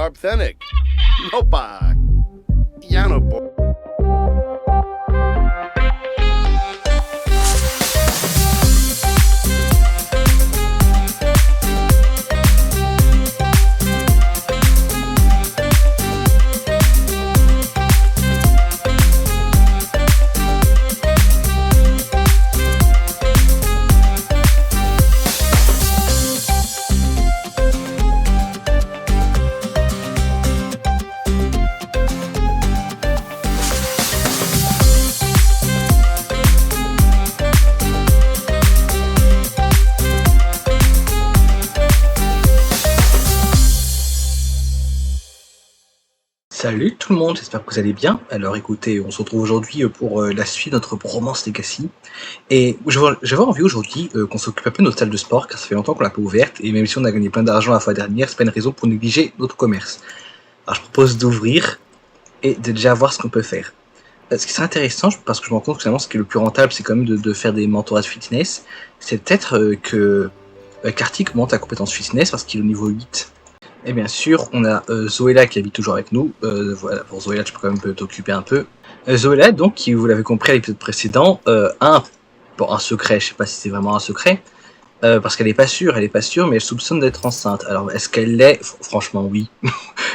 Authentic. Nopa. Yano boy. Salut tout le monde, j'espère que vous allez bien. Alors écoutez, on se retrouve aujourd'hui pour la suite de notre romance Legacy. Et j'avais envie aujourd'hui qu'on s'occupe un peu de notre salle de sport, car ça fait longtemps qu'on l'a pas ouverte, et même si on a gagné plein d'argent la fois dernière, c'est pas une raison pour négliger notre commerce. Alors je propose d'ouvrir et de déjà voir ce qu'on peut faire. Ce qui serait intéressant, parce que je me rends compte que finalement ce qui est le plus rentable, c'est quand même de faire des mentorats de fitness, c'est peut-être que Kartik monte la compétence fitness parce qu'il est au niveau 8. Et bien sûr, on a Zoéla qui habite toujours avec nous. Voilà, pour Zoéla, tu peux quand même t'occuper un peu. Zoéla, donc, qui vous l'avez compris à l'épisode précédent, un secret, je sais pas si c'est vraiment un secret, parce qu'elle est pas sûre, mais elle soupçonne d'être enceinte. Alors, est-ce qu'elle l'est? Franchement, oui.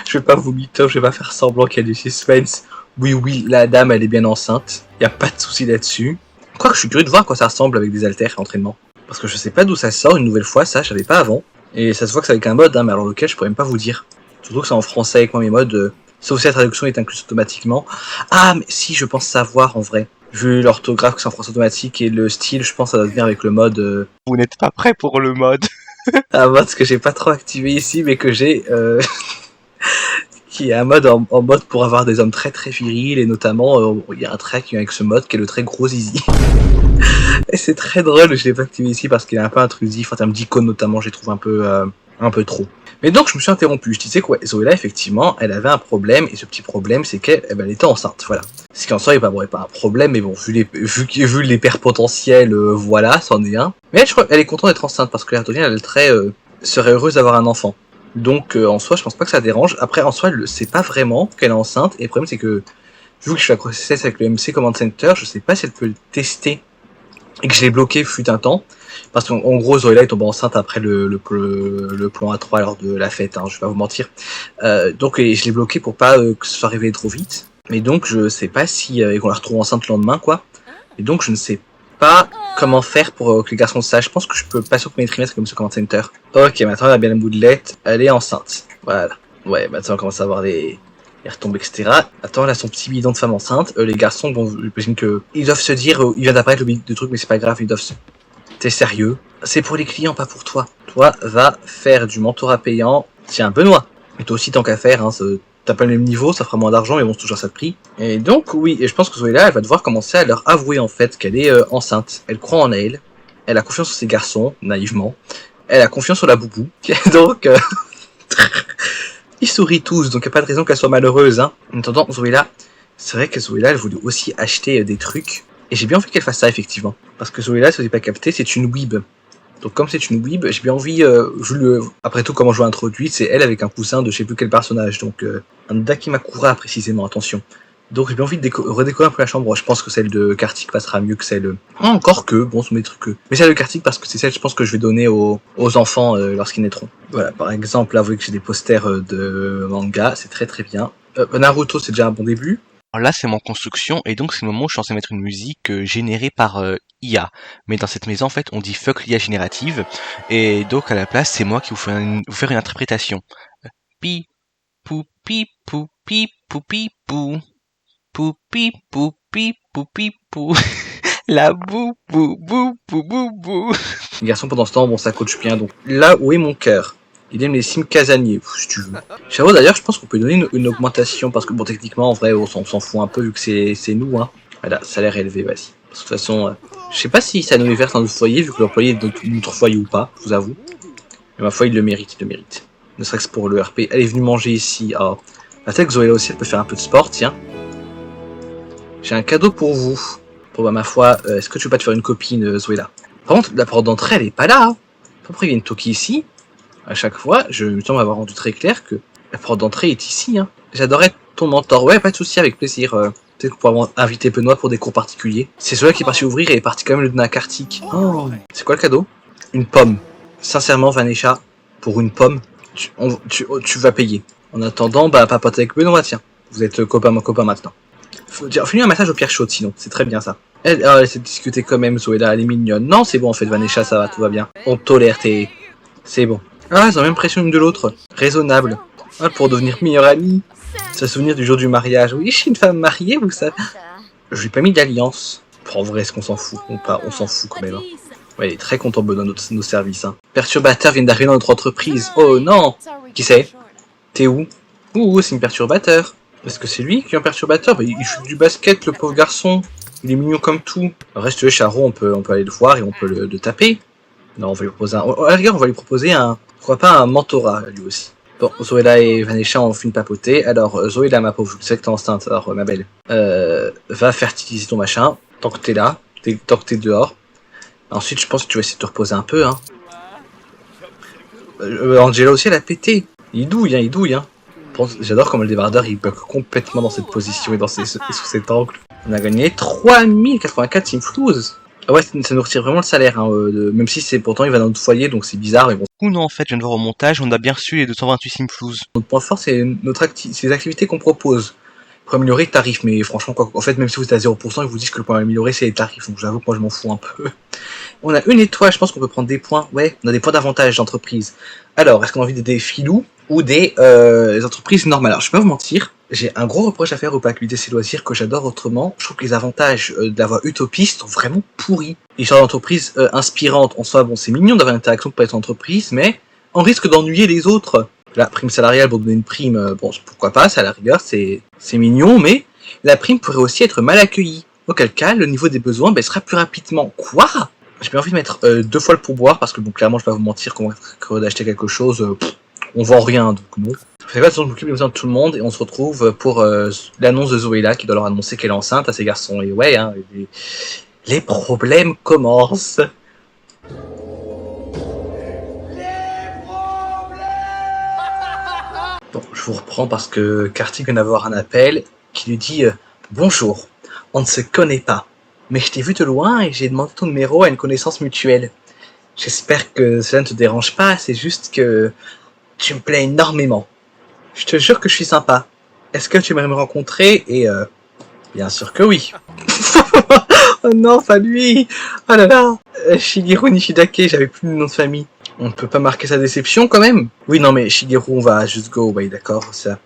Je vais pas vous mytho, je vais pas faire semblant qu'il y a du suspense. Oui, la dame, elle est bien enceinte. Y a pas de souci là-dessus. Quoique, je suis curieux de voir à quoi ça ressemble avec des haltères et entraînement. Parce que je sais pas d'où ça sort une nouvelle fois, ça, je savais pas avant. Et ça se voit que c'est avec un mode, hein, mais alors lequel je pourrais même pas vous dire. Surtout que c'est en français avec moi mes modes, sauf si la traduction est incluse automatiquement. Ah, mais si, je pense savoir en vrai. Vu l'orthographe que c'est en français automatique et le style, je pense que ça doit venir avec le mode. Vous n'êtes pas prêt pour le mode. Un mode que j'ai pas trop activé ici, mais que j'ai. Qui est un mode en mode pour avoir des hommes très très virils, et notamment, il y a un trait qui vient avec ce mode qui est le très gros zizi. Et c'est très drôle, je l'ai pas activé ici parce qu'il est un peu intrusif en termes d'icônes notamment, je les trouve un peu trop. Mais donc je me suis interrompu, je disais que ouais, Zoéla effectivement, elle avait un problème, et ce petit problème c'est qu'elle était enceinte, voilà. Ce qui en soi est pas un problème, mais bon, vu les pères potentiels, voilà, c'en est un. Mais je crois qu'elle est contente d'être enceinte parce que l'Artonienne, elle serait heureuse d'avoir un enfant. Donc en soi, je pense pas que ça dérange. Après, en soi, elle sait pas vraiment qu'elle est enceinte, et le problème c'est que, vu que je suis à CrossFit avec le MC Command Center, je sais pas si elle peut le tester. Et que je l'ai bloqué fut un temps, parce qu'en gros Zoéla est tombée enceinte après le plan A3 lors de la fête, hein, je vais pas vous mentir. Donc je l'ai bloqué pour pas que ce soit révélé trop vite. Mais donc je sais pas si qu'on la retrouve enceinte le lendemain quoi. Et donc je ne sais pas comment faire pour que les garçons sachent. Je pense que je peux passer au premier trimestre comme ce Command Center. Ok, maintenant elle a bien la moulette, elle est enceinte. Voilà. Ouais, maintenant on commence à avoir les retombées, etc. Attends, elle a son petit bidon de femme enceinte. Les garçons, bon, j'imagine que ils doivent se dire, il vient d'apparaître le truc, mais c'est pas grave, ils doivent se... T'es sérieux? C'est pour les clients, pas pour toi. Toi, va faire du mentorat payant. Tiens, Benoît. Et toi aussi, tant qu'à faire, hein, t'as pas le même niveau, ça fera moins d'argent, mais bon, c'est toujours ça de prix. Et donc, oui, et je pense que Zoéla, elle va devoir commencer à leur avouer, en fait, qu'elle est enceinte. Elle croit en elle. Elle a confiance en ses garçons, naïvement. Elle a confiance en la boubou. Donc, ils sourient tous, donc il n'y a pas de raison qu'elle soit malheureuse. Hein. En attendant, Zoéla, c'est vrai que Zoéla, elle voulait aussi acheter des trucs. Et j'ai bien envie qu'elle fasse ça, effectivement. Parce que Zoéla, si vous n'avez pas capté, c'est une weeb. Donc comme c'est une weeb, j'ai bien envie, après tout, comment je l'ai introduite, c'est elle avec un coussin de je sais plus quel personnage. Donc un Dakimakura, précisément, attention. Donc j'ai bien envie de redécorer un peu la chambre. Je pense que celle de Kartik passera mieux que celle... encore que, bon, c'est mes trucs... Mais celle de Kartik, parce que c'est celle, je pense, que je vais donner aux enfants lorsqu'ils naîtront. Voilà, par exemple, là, vous voyez que j'ai des posters de manga, c'est très très bien. Naruto, c'est déjà un bon début. Alors là, c'est mon construction, et donc c'est le moment où je suis censé mettre une musique générée par IA. Mais dans cette maison, en fait, on dit fuck l'IA générative, et donc à la place, c'est moi qui vous faire une interprétation. Pi, pou, pi, pou, pi, pou, pi, pou. Poupi, poupi, poupi, pou. La bou, bou, bou, bou, bou, bou. Les garçons, pendant ce temps, bon, ça coach bien, donc là où est mon cœur? Il aime les sims casaniers, si tu veux. J'avoue, d'ailleurs, je pense qu'on peut donner une augmentation, parce que bon, techniquement, en vrai, on s'en fout un peu, vu que c'est nous, hein. Voilà, salaire élevé, vas-y. Parce que de toute façon, je sais pas si ça nous est vert dans notre foyer, vu que l'employé est dans notre foyer ou pas, je vous avoue. Mais ma foi, il le mérite, Ne serait-ce que pour le RP. Elle est venue manger ici, ah. Peut-être que Zoéla aussi, elle peut faire un peu de sport, tiens. J'ai un cadeau pour vous. Bon bah ma foi, est-ce que tu veux pas te faire une copine, Zoéla? Par contre, la porte d'entrée, elle est pas là. Hein. Pourquoi ils viennent toquer ici? À chaque fois, je me semble avoir rendu très clair que La porte d'entrée est ici, hein. J'adorais ton mentor. Ouais, pas de souci, avec plaisir. Peut-être qu'on pourra inviter Benoît pour des cours particuliers. C'est celui qui est parti ouvrir et est parti quand même le donner à Kartik. Oh, c'est quoi le cadeau? Une pomme. Sincèrement, Vanessa, pour une pomme, tu vas payer. En attendant, bah, papoter avec Benoît, tiens. Vous êtes copain maintenant. Fais-lui un massage aux pierres chaudes, sinon. C'est très bien, ça. Elle s'est discutée quand même, Zoé, là, elle est mignonne. Non, c'est bon, en fait, Vanessa, ça va, tout va bien. On tolère c'est bon. Ah, ils ont la même pression l'une de l'autre. Raisonnable. Ah, pour devenir meilleure amie. Se souvenir du jour du mariage. Oui, je suis une femme mariée, vous savez. Je lui ai pas mis d'alliance. En vrai, est-ce qu'on s'en fout? On s'en fout quand même. Hein. Ouais, il est très content de nos services. Hein. Perturbateur vient d'arriver dans notre entreprise. Oh non! Qui c'est? T'es où? Ouh, c'est une perturbateur. Est-ce que c'est lui qui est un perturbateur? Bah, il joue du basket, le pauvre garçon. Il est mignon comme tout. Reste le Charo, on peut aller le voir et on peut le taper. Non, on va lui proposer regarde, on va lui proposer pourquoi pas un mentorat, lui aussi. Bon, Zoéla et Vanessa ont fini de papoter. Alors, Zoéla, ma pauvre, je sais que t'es enceinte, alors, ma belle. Va fertiliser ton machin, tant que t'es là, tant que t'es dehors. Ensuite, je pense que tu vas essayer de te reposer un peu, hein. Angela aussi, elle a pété. Il douille, hein. J'adore comme le débardeur, il bug complètement dans cette position et sous cet angle. On a gagné 3084 Simflouz. Ah ouais, ça nous retire vraiment le salaire, hein, même si pourtant il va dans notre foyer, donc c'est bizarre, mais bon. Ou non, en fait, je viens de voir au montage, on a bien reçu les 228 Simflouz. Notre point fort, c'est les activités qu'on propose. Pour améliorer les tarifs, mais franchement, en fait, même si vous êtes à 0%, ils vous disent que le point à améliorer, c'est les tarifs, donc j'avoue que moi je m'en fous un peu. On a une étoile, je pense qu'on peut prendre des points. Ouais, on a des points d'avantage d'entreprise. Alors, est-ce qu'on a envie des filous ou des entreprises normales? Alors, je vais pas vous mentir, j'ai un gros reproche à faire au pack UDC Loisirs que j'adore autrement. Je trouve que les avantages de la voie utopiste sont vraiment pourris. Les genres d'entreprises inspirantes, en soi, bon, c'est mignon d'avoir une interaction pour être entreprise, mais on risque d'ennuyer les autres. La prime salariale pour donner une prime, bon, pourquoi pas, ça à la rigueur, c'est mignon, mais la prime pourrait aussi être mal accueillie. Auquel cas, le niveau des besoins baissera plus rapidement. Quoi? J'ai bien envie de mettre 2 fois le pourboire, parce que bon, clairement, je vais pas vous mentir, qu'on va d'acheter quelque chose, on vend rien, donc non. Je sais pas, je m'occupe des besoins de tout le monde, et on se retrouve pour l'annonce de Zoéla, qui doit leur annoncer qu'elle est enceinte à ses garçons. Et ouais, hein, les problèmes commencent. Bon, je vous reprends parce que Kartik vient d'avoir un appel qui lui dit bonjour, on ne se connaît pas, mais je t'ai vu de loin et j'ai demandé ton numéro à une connaissance mutuelle. J'espère que cela ne te dérange pas, c'est juste que tu me plais énormément. Je te jure que je suis sympa. Est-ce que tu aimerais me rencontrer? Et bien sûr que oui. Oh non, pas lui. Oh là là. Shigeru Nishidake, j'avais plus le nom de famille. On ne peut pas marquer sa déception quand même? Oui, non, mais Shigeru, on va just go away, d'accord? Ça,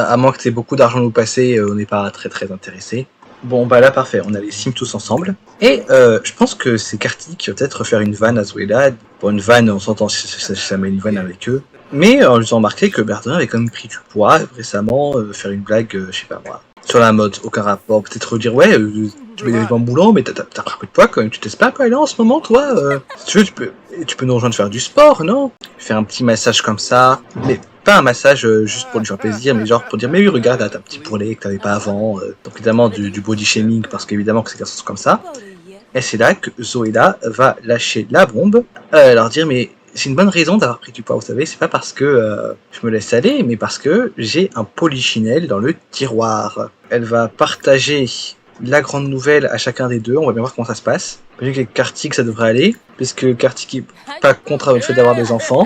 à moins que tu aies beaucoup d'argent à nous passer, on n'est pas très très intéressé. Bon, bah là, parfait, on a les sims tous ensemble. Et je pense que c'est Kartik qui va peut-être faire une vanne à Zoéla. Bon, une vanne, on s'entend si ça met une vanne avec eux. Mais en lui faisant remarquer que Bertrand avait quand même pris du poids récemment, faire une blague, je sais pas moi, sur la mode, aucun rapport. Peut-être dire, ouais, tu mets des vêtements moulants, mais t'as pris un peu de poids quand même, tu te laisses pas aller en ce moment, toi Si tu veux, tu peux nous rejoindre faire du sport, non? Faire un petit massage comme ça, mais pas un massage juste pour lui faire plaisir, mais genre pour dire, mais oui, regarde, t'as un petit bourrelet que t'avais pas avant, donc évidemment du body shaming, parce qu'évidemment que c'est quelque chose comme ça. Et c'est là que Zoéla va lâcher la bombe, leur dire, mais c'est une bonne raison d'avoir pris du poids, vous savez, c'est pas parce que je me laisse aller, mais parce que j'ai un polichinelle dans le tiroir. Elle va partager la grande nouvelle à chacun des deux, on va bien voir comment ça se passe. Vu que Kartik ça devrait aller, puisque Kartik est pas contre le fait d'avoir des enfants,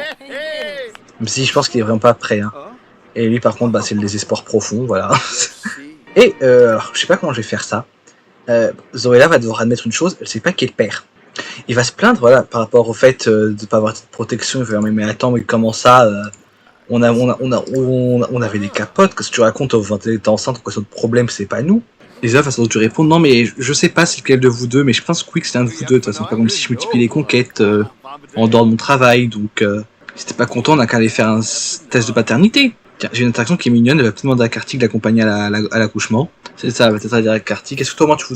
même si je pense qu'il est vraiment pas prêt. Hein. Et lui par contre, bah, c'est le désespoir profond, voilà. Et alors, je sais pas comment je vais faire ça. Zoéla va devoir admettre une chose, elle sait pas qui est le père. Il va se plaindre, voilà, par rapport au fait de pas avoir de protection. Il va dire mais attends, mais comment ça on avait des capotes. Qu'est-ce que tu racontes? T'es enceinte, quoi, c'est notre problème, c'est pas nous. Les œufs, façon dont tu réponds, non mais je sais pas c'est lequel de vous deux, mais je pense que oui que c'est un de vous deux. De toute façon, pas comme si je multiplie les conquêtes en dehors de mon travail. Donc, si t'es pas content, on a qu'à aller faire un test de paternité. Tiens, j'ai une interaction qui est mignonne. Elle va peut-être demander à Kartik d'accompagner à l'accouchement. C'est ça, elle va peut-être dire à Kartik. Est-ce que toi, moi, tu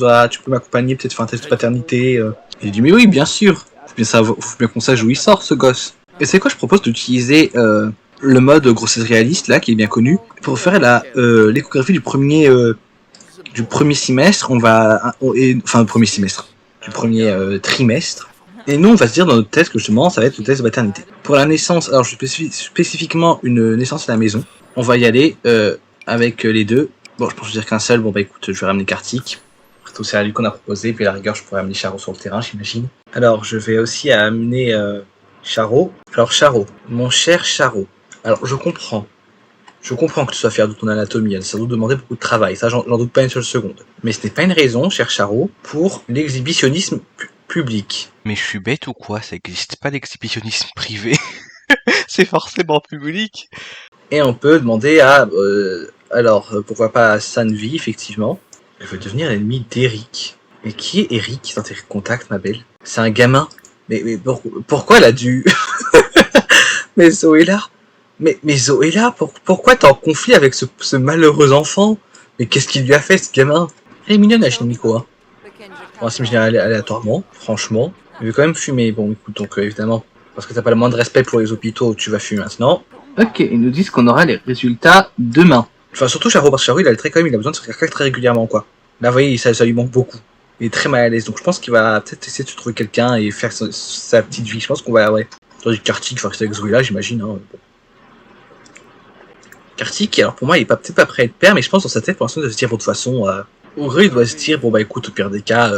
peux m'accompagner, peut-être faire un test de paternité Et il dit mais oui, bien sûr. Faut bien qu'on sache d'où il sort ce gosse. Et c'est quoi, je propose d'utiliser le mode grossesse réaliste là, qui est bien connu, pour faire l'échographie du premier semestre. Du premier trimestre. Et nous, on va se dire dans notre test que justement, ça va être le test de maternité. Pour la naissance, alors je spécifiquement une naissance à la maison. On va y aller avec les deux. Bon, je pense dire qu'un seul. Bon, bah écoute, je vais ramener Kartik. C'est à lui qu'on a proposé. Puis à la rigueur, je pourrais amener Charo sur le terrain, j'imagine. Alors, je vais aussi amener Charo. Alors, Charo, mon cher Charo. Alors, je comprends. Je comprends que tu sois fier de ton anatomie. Ça doit demander beaucoup de travail. Ça, j'en doute pas une seule seconde. Mais ce n'est pas une raison, cher Charo, pour l'exhibitionnisme public. Mais je suis bête ou quoi? Ça n'existe pas l'exhibitionnisme privé. C'est forcément public. Et on peut demander à... alors, pourquoi pas à Sanvi, effectivement. Elle veut devenir l'ennemi d'Eric. Mais qui est Eric dans tes contacts, ma belle? C'est un gamin. Mais pourquoi elle a dû... Mais Zoéla, mais Zoéla, pourquoi t'es en conflit avec ce malheureux enfant? Mais qu'est-ce qu'il lui a fait, ce gamin? Elle est mignonne, la Shinmiko, hein. On va s'imaginer aléatoirement, franchement. Elle veut quand même fumer. Bon, écoute, donc évidemment, parce que t'as pas le moindre respect pour les hôpitaux, tu vas fumer maintenant. Ok, ils nous disent qu'on aura les résultats demain. Enfin, surtout Charo, parce que Charo, il a le trait quand même, il a besoin de se faire très régulièrement, quoi. Là, vous voyez, ça lui manque beaucoup. Il est très mal à l'aise, donc je pense qu'il va peut-être essayer de se trouver quelqu'un et faire sa petite vie. Je pense qu'on va, ouais. Dans du Kartik, enfin, rester avec Zoéla, j'imagine, hein. Bon. Kartik, alors pour moi, il est peut-être pas prêt à être père, mais je pense dans sa tête, pour l'instant, il doit se dire, bon, de toute façon, il doit se dire, bon, bah écoute, au pire des cas,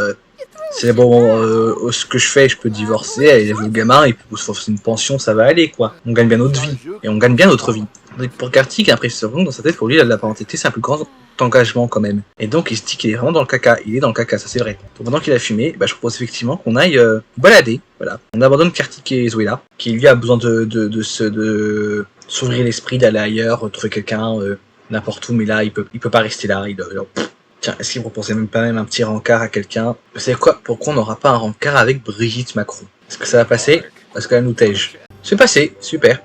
c'est bon, ce que je fais, je peux divorcer, elle élève le gamin, et puis c'est une pension, ça va aller, quoi. On gagne bien notre vie, et on gagne bien notre vie. Donc pour Kartik, après, c'est vraiment dans sa tête, pour lui, la parenté, c'est un plus grand engagement quand même. Et donc il se dit qu'il est vraiment dans le caca, il est dans le caca, ça c'est vrai. Donc pendant qu'il a fumé, bah, je propose effectivement qu'on aille balader, voilà. On abandonne Kartik et Zoéla, qui lui a besoin de s'ouvrir l'esprit, d'aller ailleurs, trouver quelqu'un, n'importe où, mais là il peut pas rester là, tiens, est-ce qu'il proposait même pas un petit rencard à quelqu'un? Vous savez quoi? Pourquoi on n'aura pas un rencard avec Brigitte Macron? Est-ce que ça va passer? Parce qu'elle nous tège. C'est passé, super.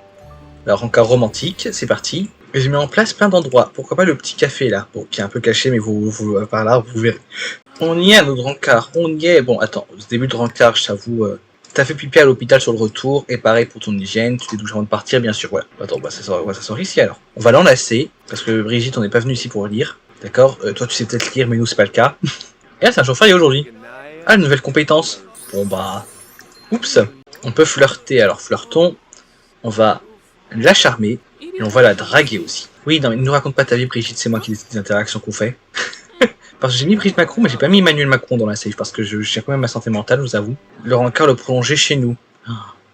Alors, rencard romantique, c'est parti. Et je mets en place plein d'endroits. Pourquoi pas le petit café là? Bon, qui est un peu caché, mais vous par là, vous verrez. On y est à notre rencard, on y est. Bon, attends, ce début de rencard, je t'avoue, t'as fait pipi à l'hôpital sur le retour, et pareil pour ton hygiène, tu t'es douché avant de partir, bien sûr, voilà. Attends, bah ça sort ici alors. On va l'enlacer, parce que Brigitte, on n'est pas venu ici pour lire. D'accord, toi tu sais peut-être lire, mais nous c'est pas le cas. Et là c'est un jour férié aujourd'hui. Ah, une nouvelle compétence. Bon bah... Oups. On peut flirter, alors flirtons. On va la charmer, et on va la draguer aussi. Oui, non mais ne nous raconte pas ta vie Brigitte, c'est moi qui décide des interactions qu'on fait. Parce que j'ai mis Brigitte Macron, mais j'ai pas mis Emmanuel Macron dans la save, parce que je tiens quand même ma santé mentale, je vous avoue. Le rencard le prolonger chez nous.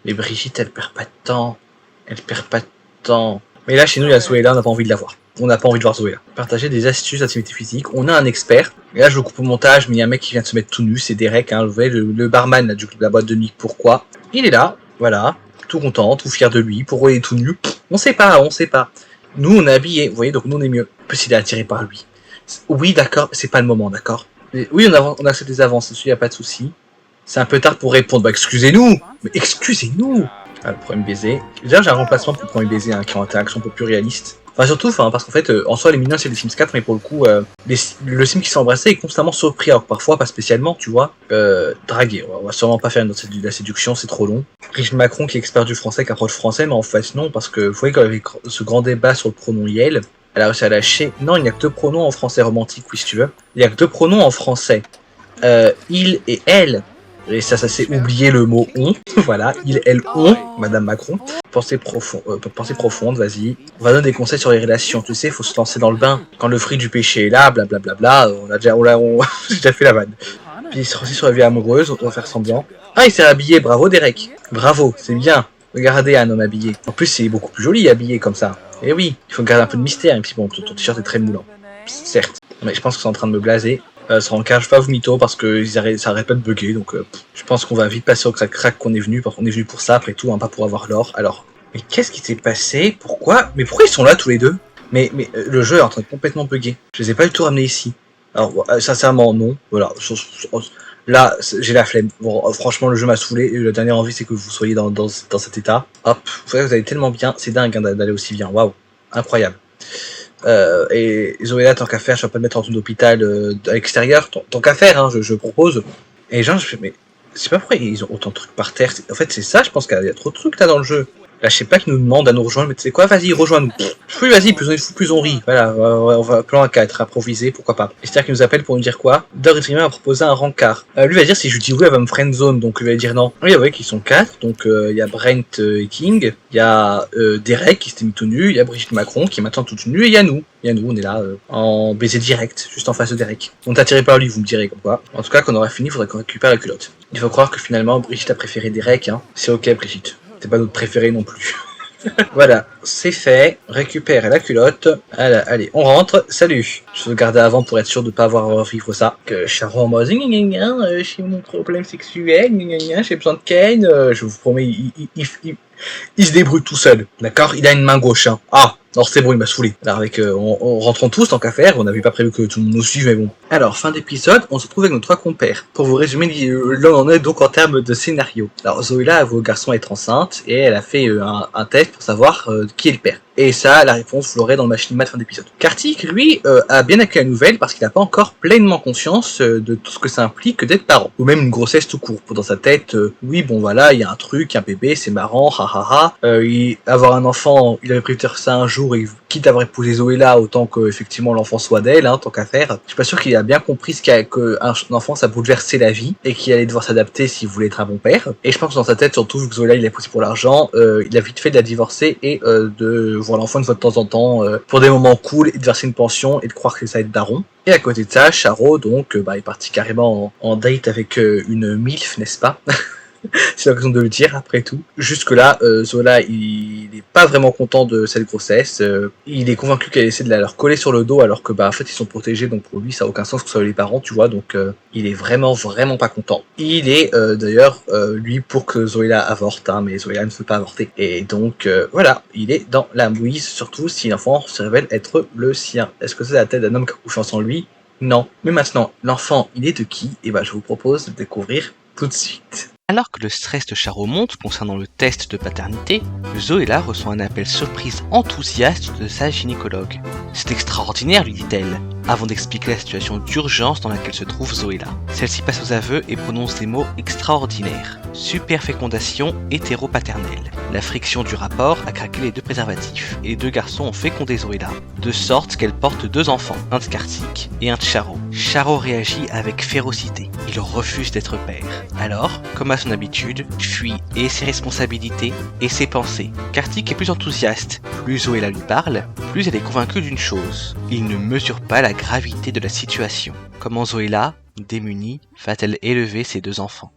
Mais Brigitte, elle perd pas de temps. Elle perd pas de temps. Mais là, chez nous, il y a Zoéla, on n'a pas envie de la voir. On n'a pas envie de voir Zoéla. Partager des astuces d'activité physique. On a un expert. Et là, je le coupe au montage, mais il y a un mec qui vient de se mettre tout nu. C'est Derek, hein, vous voyez, le barman là, de la boîte de nuit. Pourquoi? Il est là, voilà, tout content, tout fier de lui. Pourquoi il est tout nu? On sait pas, on sait pas. Nous, on est habillés, vous voyez, donc nous, on est mieux. En plus, il est attiré par lui. Oui, d'accord, c'est pas le moment, d'accord. Oui, on accepte des avances, dessus, il n'y a pas de souci. C'est un peu tard pour répondre. Bah, excusez-nous! Mais excusez-nous! Ah, le premier baiser. Déjà, j'ai un remplacement pour le premier baiser, hein, qui est en interaction un peu plus réaliste. Enfin, surtout, parce qu'en fait, en soi, les mignons, c'est les Sims 4, mais pour le coup, le Sim qui s'est embrassé est constamment surpris, alors que parfois, pas spécialement, tu vois. Draguer. On va sûrement pas faire de la séduction, c'est trop long. Brigitte Macron, qui est expert du français, qui approche français, mais en fait, non, parce que, vous voyez, quand il y avait ce grand débat sur le pronom Yel, elle a réussi à lâcher. Non, il n'y a que deux pronoms en français romantique, oui, si tu veux. Il n'y a que deux pronoms en français. Il et elle. Et ça c'est oublier le mot on. Voilà, il, elle, on, Madame Macron. Pensée profonde, vas-y. On va donner des conseils sur les relations. Tu sais, faut se lancer dans le bain. Quand le fruit du péché est là, blablabla, j'ai déjà fait la vanne. Puis il sera aussi sur la vie amoureuse, on va faire semblant. Ah, il s'est habillé, bravo Derek. Bravo, c'est bien. Regardez un homme habillé. En plus, c'est beaucoup plus joli habillé comme ça. Et oui, il faut garder un peu de mystère. Et puis bon, ton t-shirt est très moulant. Certes. Mais je pense que c'est en train de me blaser. Ça rencard, je vais pas vous mytho parce que ça arrête pas de bugger, donc je pense qu'on va vite passer au crack qu'on est venu, parce qu'on est venu pour ça après tout, hein, pas pour avoir l'or. Alors, mais qu'est-ce qui s'est passé? Pourquoi ils sont là tous les deux? Mais le jeu est en train de complètement bugger. Je les ai pas du tout ramenés ici. Alors, sincèrement, non. Voilà. Là, j'ai la flemme. Bon, franchement, le jeu m'a saoulé, et la dernière envie, c'est que vous soyez dans cet état. Hop, vous allez tellement bien, c'est dingue hein, d'aller aussi bien. Waouh, incroyable. Et Zoéla, tant qu'à faire, je vais pas le mettre en zone d'hôpital à l'extérieur, tant qu'à faire, hein, je propose. Et genre, je fais, mais je sais pas pourquoi ils ont autant de trucs par terre. En fait, c'est ça, je pense qu'il y a trop de trucs là dans le jeu. Là, je sais pas qui nous demande à nous rejoindre, mais tu sais quoi, vas-y, rejoins-nous. Oui, vas-y, plus on rit. Voilà, on va plan à 4, improviser, pourquoi pas. J'espère qu'il nous appelle pour nous dire quoi. Dog Dreamer a proposé un rencard. Lui va dire si je lui dis oui, elle va me friendzone, donc lui va dire non. Oui, voyez qu'ils sont 4, donc il y a Brent et King, il y a Derek qui s'était mis tout nu, il y a Brigitte Macron qui est maintenant toute nue, et il y a nous. Il y a nous, on est là en baiser direct, juste en face de Derek. On est attiré par lui, vous me direz comme quoi. En tout cas, quand on aura fini, il faudrait qu'on récupère la culotte. Il faut croire que finalement, Brigitte a préféré Derek, hein. C'est ok, Brigitte. C'est pas notre préféré non plus. Voilà, c'est fait. Récupère la culotte. Allez, on rentre. Salut. Je sauvegardais avant pour être sûr de pas avoir à revivre ça. Que Charo en mode j'ai mon problème sexuel, j'ai besoin de Ken. Je vous promets, il se débrouille tout seul. D'accord? Il a une main gauche. Hein. Ah, alors c'est bon, il m'a saoulé. Alors avec, on rentrons tous tant qu'à faire. On n'avait pas prévu que tout le monde nous suive, mais bon. Alors, fin d'épisode, on se retrouve avec nos 3 compères. Pour vous résumer, là on en est donc en termes de scénario. Alors Zoéla avoue au garçon être enceinte et elle a fait un test pour savoir qui est le père. Et ça, la réponse, vous l'aurez dans le machinima de fin d'épisode. Kartik, lui, a bien accueilli la nouvelle parce qu'il n'a pas encore pleinement conscience de tout ce que ça implique d'être parent. Ou même une grossesse tout court. Dans sa tête, oui, bon voilà, il y a un truc, un bébé, c'est marrant, hahaha. Avoir un enfant, il avait prévu de faire ça un jour, et quitte à avoir épousé Zoéla, autant que effectivement l'enfant soit d'elle, hein, tant qu'à faire. Je suis pas sûr qu'il a bien compris qu'un enfant, ça bouleversait la vie, et qu'il allait devoir s'adapter s'il voulait être un bon père. Et je pense que dans sa tête, surtout, vu que Zoéla, il l'a poussé pour l'argent, il a vite fait de la divorcer et de voir l'enfant une fois de temps en temps pour des moments cool et de verser une pension et de croire que ça va être daron. Et à côté de ça, Charo donc est parti carrément en date avec une MILF, n'est-ce pas? C'est l'occasion de le dire après tout. Jusque là, Zola il est pas vraiment content de cette grossesse. Il est convaincu qu'elle essaie de la leur coller sur le dos alors que en fait ils sont protégés, donc pour lui ça a aucun sens que ce soit les parents, tu vois, donc il est vraiment pas content. Il est d'ailleurs lui pour que Zoéla avorte, hein, mais Zoéla ne veut pas avorter. Et donc voilà, il est dans la mouise, surtout si l'enfant se révèle être le sien. Est-ce que c'est la tête d'un homme qui a confiance en lui? Non. Mais maintenant, l'enfant il est de qui? Et je vous propose de découvrir tout de suite. Alors que le stress de Charo monte concernant le test de paternité, Zoéla reçoit un appel surprise enthousiaste de sa gynécologue. C'est extraordinaire, lui dit-elle, avant d'expliquer la situation d'urgence dans laquelle se trouve Zoéla. Celle-ci passe aux aveux et prononce des mots extraordinaires. Superfécondation hétéropaternelle. La friction du rapport a craqué les 2 préservatifs, et les 2 garçons ont fécondé Zoéla, de sorte qu'elle porte 2 enfants, un de Kartik et un de Charo. Charo réagit avec férocité. Il refuse d'être père. Alors, comme à son habitude, fuit et ses responsabilités et ses pensées. Kartik est plus enthousiaste. Plus Zoéla lui parle, plus elle est convaincue d'une chose. Il ne mesure pas la gravité de la situation. Comment Zoéla, démunie, va-t-elle élever ses 2 enfants?